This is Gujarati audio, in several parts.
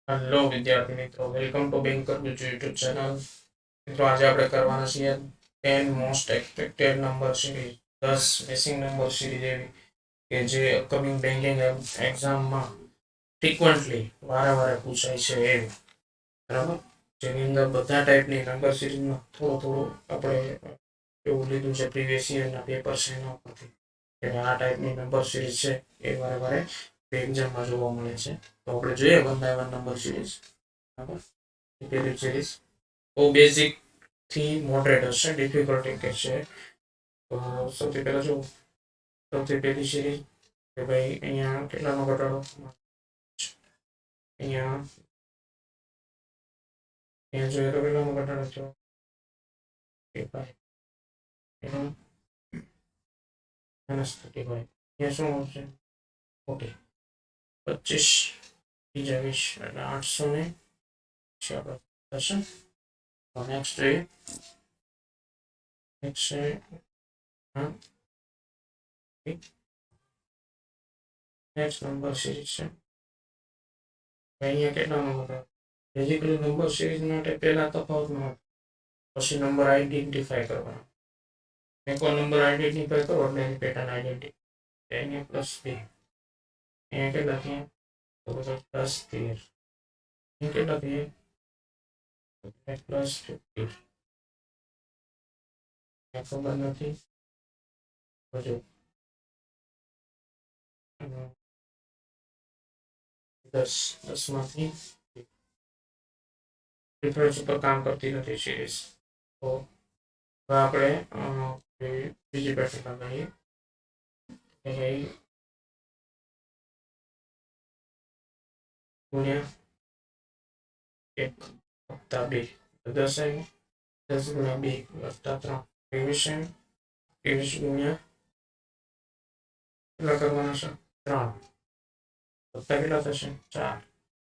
હેલો વિદ્યાર્થી મિત્રો, welcome to banker Gujju YouTube channel. મિત્રો, આજે આપણે કરવાના છીએ 10 most expected number series, 10 missing number series એવી કે જે અપકમિંગ બેન્કિંગ એક્ઝામમાં ફ્રિકવન્ટલી વારે પૂછાય છે એવી. બરાબર, જેની અંદર બધા ટાઈપની નંબર સિરીઝમાં થોડું આપણે એવું લીધું છે પ્રીવિયસ યરના પેપર્સ એના ઉપરથી કે આ ટાઈપની નંબર સિરીઝ છે એ વારે એક્ઝામમાં જોવા મળે છે. તો આપણે જોઈએ 1 બાય 1 નંબર સિરીઝ. બરાબર, પહેલી સિરીઝ બહુ બેઝિક થી મોડરેટ હશે, ડિફિકલ્ટી કે છે. તો સૌથી પહેલા જો સૌથી પહેલી સિરીઝ કે ભાઈ અહીંયા કેટલાનો ઘટાડો, અહીંયા જોઈએ તો કેટલાનો ઘટાડો થયો, -35. અહીંયા શું આવશે? ઓકે, 25 બીજા 20 એટલે 800 ને થશે. નેક્સ્ટ જોઈએ, નેક્સ્ટ નંબર સિરીઝ છે. અહીંયા કેટલાનો હતો? બેઝિકલી નંબર સિરીઝ માટે પહેલા તફાવત ન હતો, પછી નંબર આઈડેન્ટિફાય કરવાનો. એકવાર નંબર આઈડેન્ટિફાય કરો એટલે એની પેટર્ન આઈડેન્ટિફાય. અહીંયા +2, અહીંયા કેટલા થયા? તો +13. અહીંયા કેટલા થયા? +50. ખબર નથી. હજુ 10 માંથી ડિફરન્સ ઉપર કામ કરતી નથી સિરીઝ. તો આપણે બીજી પેટર્ન લગાવીએ. ગુણ્યા 1 વત્તા 2, 10 આવી. 10 ગુણ્યા 2 વત્તા 3, 23 આવી. 23 ગુણ્યા કેટલા કરવાના છે? 3 વત્તા કેટલા થશે? 4.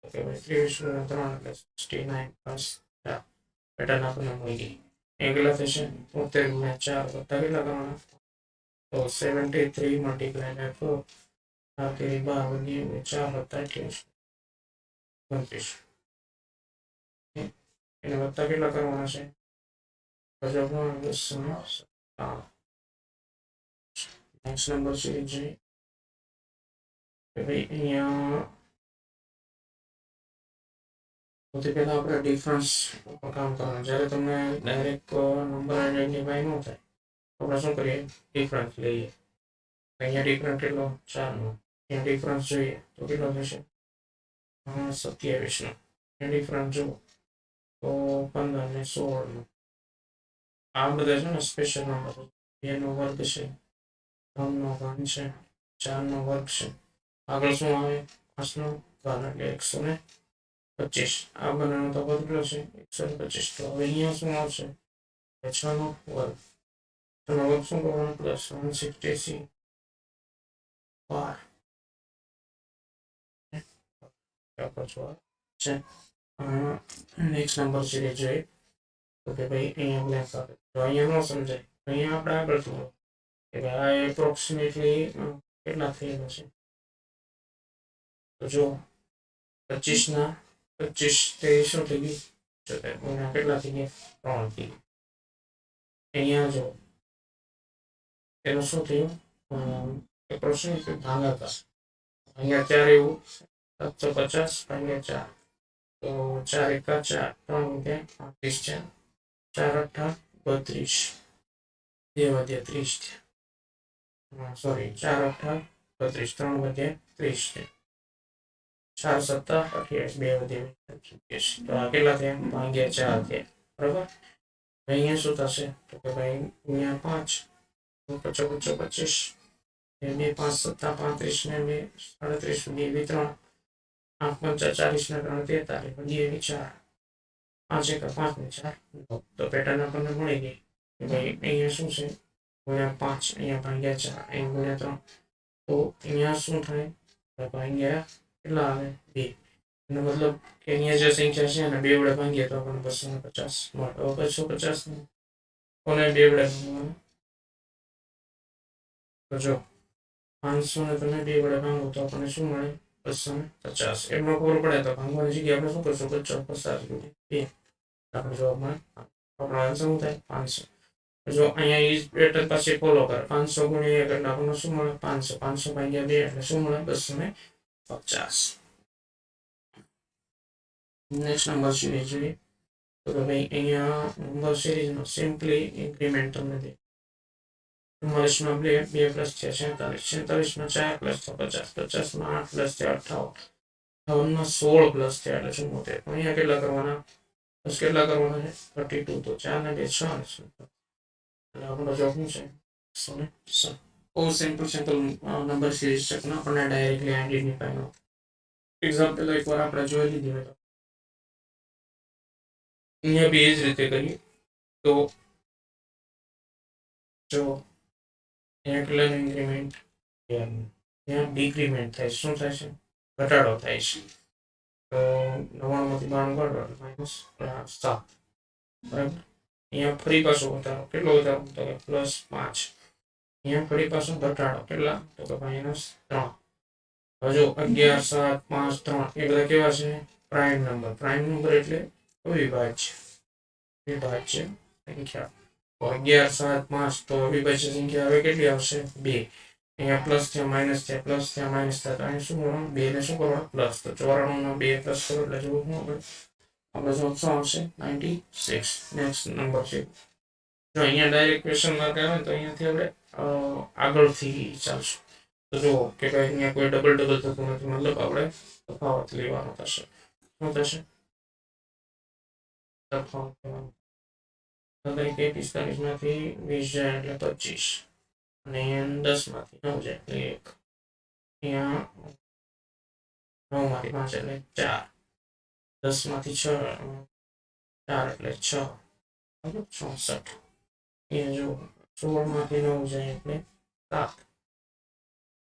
ઓકે ભાઈ, 23 ગુણ્યા 3 એટલે 69 પ્લસ 4. પેટર્ન આપણને મળી ગઈ. એ કેટલા થશે? 73 ગુણ્યા 4 વત્તા કેટલા કરવાના? તો 73 મલ્ટીપ્લાય બાય 4, 4 4 વત્તા 29. એને વત્તા કેટલા કરવાના છે? નેક્સ્ટ નંબર સિરીઝ જોઈએ કે ભાઈ અહીંયા સૌથી પહેલા આપણે ડિફરન્સ ઉપર કામ કરવાનું. જ્યારે તમને ડાયરેક્ટ નંબર આઈડેન્ટિફાય ન થાય તો આપણે શું કરીએ? ડિફરન્સ લઈએ. અહીંયા ડિફરન્સ કેટલો? 4નો. અહીંયા ડિફરન્સ જોઈએ તો કેટલો થશે? 27નો. અહીંયા ડિફરન્સ જુઓ તો 15 ને 16નો. આ બધા છે ને સ્પેશિયલ નંબર. 2 નો વર્ગ છે, 3 નો ઘન છે, 4 નો વર્ગ છે. આગળ શું આવે? 5 નો ઘન એટલે 125. આ બંનેનો તફાવત કેટલો છે? 125. તો હવે અહીંયા શું આવશે? 6 નો વર્ગ. 6 નો વર્ગ શું કરવાનો? +186 છે. નેક્સ્ટ નંબર સિરીઝ જોઈએ તો કે ભાઈ અહીંયા બ્લેક આવે તો અહીંયા ન સમજાય. અહીંયા આપણે આગળ જોવો કે ભાઈ આ એપ્રોક્સિમેટલી કેટલા થયેલા છે. તો જો 25 તે શું થઈ ગયું? 74 કેટલા થઈ ગયા? 3 થઈ ગયા. અહીંયા જો એનું શું થયું? એપ્રોક્સિમેટલી ભાગાકાર. અહીંયા 4 એવું 750 ભાગ્યા 4, તો 4 એકા 4, 3 × 35 છે. 4 8 32, 2 વધ્યા 30 થયા. સોરી, 4 8 32, 3 વધ્યા 30 છે. 4 7 28, 2 વધ્યા 27. તો આ કેટલા થયા? ભાગ્યા 4 થયા. બરાબર, અહીંયા શું થશે? તો કે ભાઈ ગુણ્યા 5, 25 25, 2 5 7 35 ને 2 37, 2 3 8 5 40 ને 3 43, 2 4, 5 1 5 ને 4. તો પેટર્ન આપણને મળી ગઈ કે ભાઈ અહીંયા શું છે? ગુણ્યા 5, અહીંયા ભાગ્યા 4, અહીંયા ગુણ્યા 3. તો અહીંયા શું થાય? ભાગ્યા કેટલા આવે? 2. એનો મતલબ કે અહીંયા જે સંખ્યા છે એને 2 વડે ભાંગીએ તો આપણને 250 મળે. 250 કોને 2 વડે ભાંગવાનું? તો જો 500 ને તમે 2 વડે ભાંગો તો આપણને શું મળે? 250 એમાં ખબર પડે તો ભાંગવાની જગ્યાએ આપણે શું કરશું 50 × 2 આપણે જવાબમાં આપણો આન્સર શું થાય 500 જો અહીંયા ઈ પેટર્ન પછી ફોલો કરે 500 × 1 એટલે આપણને શું મળે 500 500 / 2 એટલે શું મળે 250 નેક્સ્ટ નંબર સિરીઝ જોઈએ તો ભાઈ અહીંયા નંબર સિરીઝનો સિમ્પલી ઇન્ક્રીમેન્ટ તમને દે 44 માં 2 પ્લસ છે 47 47 માં 4 પ્લસ છે 50 50 માં 8 પ્લસ છે 58 58 માં 16 પ્લસ છે એટલે શું મોટે અહીંયા કેટલા કરવાના બસ કેટલા કરવાના છે 32 તો 4 ને 2 6 એટલે આપણો જવાબ શું છે 107 બહુ સિમ્પલ નંબર સિરીઝ છે પણ આપણને ડાયરેક્ટલી આઈડેન્ટિફાઈ નો એક્ઝામ્પલ એકવાર આપણે જોઈ લીધી હોય તો અહીંયા બી એ જ રીતે કરીએ તો જો અહીંયા કેટલાનું ઇન્ક્રીમેન્ટ ત્યાં ડિક્રીમેન્ટ થાય શું થાય છે ઘટાડો થાય છે તો 99 માંથી 92 કાઢો માઇનસ 7 બરાબર અહીંયા ફરી પાછો વધારો કેટલો વધારો તો કે +5 અહીંયા ફરી પાછો ઘટાડો કેટલા તો કે -3 હજુ 11 7 5 3 એ બધા કેવા છે પ્રાઇમ નંબર એટલે અવિભાજ્ય સંખ્યા 11 7 5 તો અવિભાજ્ય સંખ્યા હવે કેટલી આવશે 2 અહીંયા પ્લસ થયા માઇનસ થયા પ્લસ થયા માઇનસ થયા તો અહીં શું કરવાનું 2 ને શું કરવાનું પ્લસ તો 94 નો 2 પ્લસ કરો એટલે જવાબ શું આપણે જવાબ શું આવશે 96 નેક્સ્ટ નંબર છે જો અહીંયા ડાયરેક્ટ ક્વેશ્ચન માર્ક આવે તો અહીંયાથી આપણે આગળથી ચાલશું તો જો કે ભાઈ અહીંયા કોઈ ડબલ થતું નથી મતલબ આપણે તફાવત લેવાનો થશે શું થશે તફાવત લેવાનો તો કે 45 માંથી 20 જાય એટલે 25 અને 10 માંથી 9 જાય એટલે 1 અહીંયા 9 માંથી 5 એટલે 4 10 માંથી 6 4 એટલે 6 64 અહીંયા જો 16 માંથી 9 જાય એટલે 7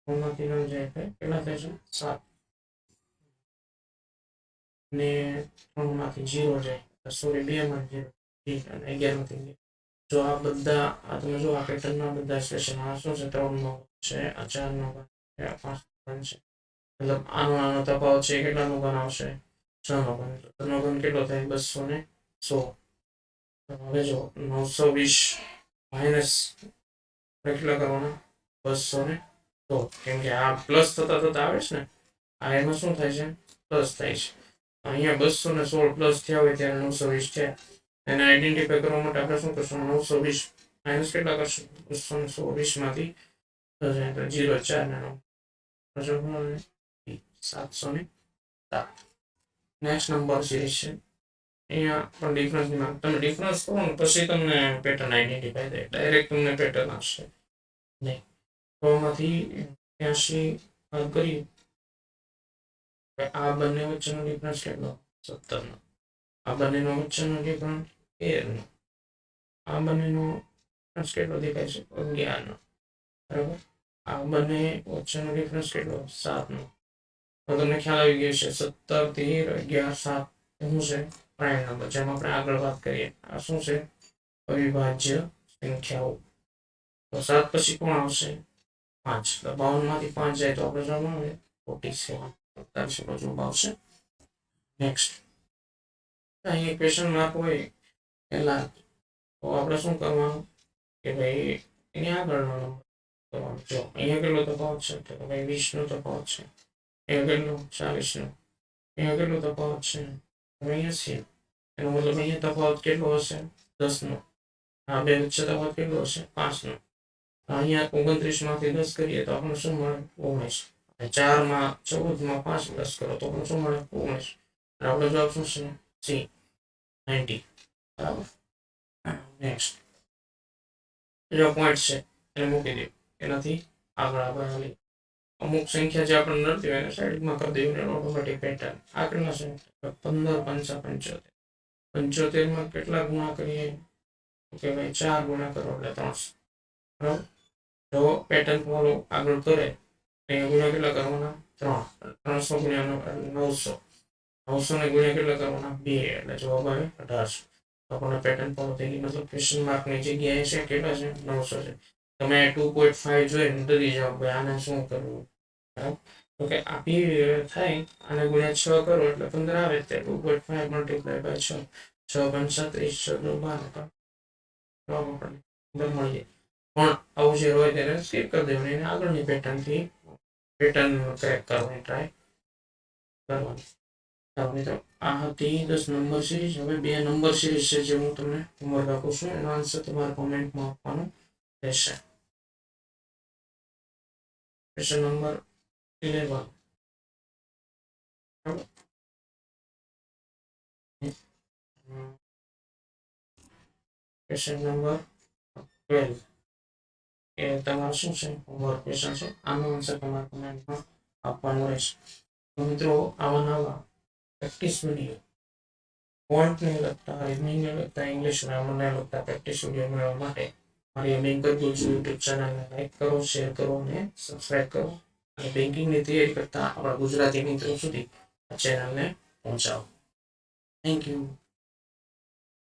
9 માંથી 9 જાય એટલે કેટલા થાય છે 7 ને 3 માંથી 0 જાય સોરી 2 માંથી 0 અને 11 માંથી જો આ બધા આ તમે જો આ પેટર્નના બધા એક્સપ્રેશન આ શું છે 3 નો છે આ 4 નો છે આ 5 નો છે મતલબ આનો તફાવત છે કેટલાનો ઘન આવશે 6 નો ઘન તો નો ઘન કેટલો થાય 216 હવે જો 920 માઇનસ કેટલા કરવાના 216 કેમ કે આ પ્લસ થતા આવે છે ને આ એમાં શું થાય છે પ્લસ થાય છે અહીંયા 216 પ્લસ થયા હોય ત્યારે 920 છે એને આઈડેન્ટિફાઈ કરવા માટે આપણે શું કરશું 920 માઇનસ કેટલા કરશું 216 માંથી 0 4 ને 9 707 નેક્સ્ટ નંબર સિરીઝ છે અહીંયા પણ ડિફરન્સમાં તમે ડિફરન્સ કરો ને પછી તમને પેટર્ન આઈડેન્ટિફાઈ થાય ડાયરેક્ટ તમને પેટર્ન આવશે નહીં તો માંથી 83 બાદ કરીએ આ બંને વચ્ચેનો ડિફરન્સ કેટલો 17 નો આ બંનેનો વચ્ચેનો ડિફરન્સ 13 નો આ બંનેનો ડિફરન્સ કેટલો દેખાય છે 11 નો બરાબર આ બંને વચ્ચેનો ડિફરન્સ કેટલો 7 નો તો તમને ખ્યાલ આવી ગયો છે 17 13 11 7 શું છે પ્રાઇમ નંબર જેમ આપણે આગળ વાત કરીએ આ શું છે અવિભાજ્ય સંખ્યાઓ તો 7 પછી કોણ આવશે 5 તો 52 માંથી 5 જાય તો આપણે જવાબ આવે 47 47 જવાબ આવશે નેક્સ્ટ અહીં ક્વેશ્ચન માર્ક હોય પહેલા તો આપણે શું કરવાનું કે ભાઈ એની આગળનો નંબર કરવાનો જો અહીંયા કેટલો તફાવત છે તો ભાઈ 20 નો તફાવત છે અહીંયા કેટલો 40 નો અહીંયા કેટલો તફાવત છે 80 એનો મતલબ અહીંયા તફાવત કેટલો હશે 10 નો આ બે વચ્ચે તફાવત કેટલો હશે 5 નો અહીંયા 29 માંથી 10 કરીએ તો આપણને શું મળે 19 4 માં 14 માં 5 પ્લસ કરો તો આપણને શું મળે 19 અને આપણો જવાબ શું છે સી 90 બરાબર નેક્સ્ટ જો પોઈન્ટ છે એને મૂકી દો એનાથી આગળ હાલી અમુક સંખ્યા જે આપણને નડતી હોય એને સાઈડમાં કરી દેવું એને ઓટોમેટિક પેટર્ન આ કેટલા છે 15 5 75 માં કેટલા ગુણા કરીએ કે ભાઈ 4 ગુણા કરો એટલે 300 બરાબર જો પેટર્ન ફોલો આગળ કરે અહીંયા ગુણ્યા કેટલા કરવાના 3 300 ગુણ્યા 900 900 ને ગુણ્યા કેટલા કરવાના 2 એટલે જવાબ આવે 1800 આપણને પેટર્ન ફોલો થઈ ગઈ મતલબ ક્વેશ્ચન માર્કની જગ્યાએ છે કેટલા છે 900 છે તમે 2.5 જોઈને ડરી જાઓ ભાઈ આને શું કરવું બરાબર તો કે આ પી થાય અને ગુણ્યા 6 કરો એટલે 15 આવે. તે 2.5 મલ્ટીપ્લાય બાય 6 6 × 37 6 × 12 જવાબ આપણને 15 મળી જાય. પણ આવું જે હોય ત્યારે સ્કીપ કરી દેવાનું, એને આગળની પેટર્ન ક્રેક કરવાની ટ્રાય કરવાની. ચાલો મિત્રો, આ હતી 10 નંબર સિરીઝ. હવે 2 નંબર સિરીઝ છે જે હું તમને હોમવર્ક આપું છું, એનો આન્સર તમારે કોમેન્ટમાં આપવાનો રહેશે. Question number 11. ક્વેશ્ચન નંબર 12 એ તમારું શું છે હોમવર્ક ક્વેશ્ચન છે. આનો આન્સર તમારે કોમેન્ટમાં આપવાનો રહેશે. તો મિત્રો, આવા નવા પ્રેક્ટિસ વિડીયો ફોન્ટને લગતા, રીઝનિંગને લગતા, ઇંગ્લિશ ગ્રામરને લગતા પ્રેક્ટિસ વિડીયો મેળવવા માટે મારી બેન્કર ગુરુજી યુટ્યુબ ચેનલને લાઈક કરો, શેર કરો અને સબસ્ક્રાઈબ કરો. અને બેન્કિંગની તૈયારી કરતા આપણા ગુજરાતી મિત્રો સુધી આ ચેનલને પહોંચાડો. Thank you.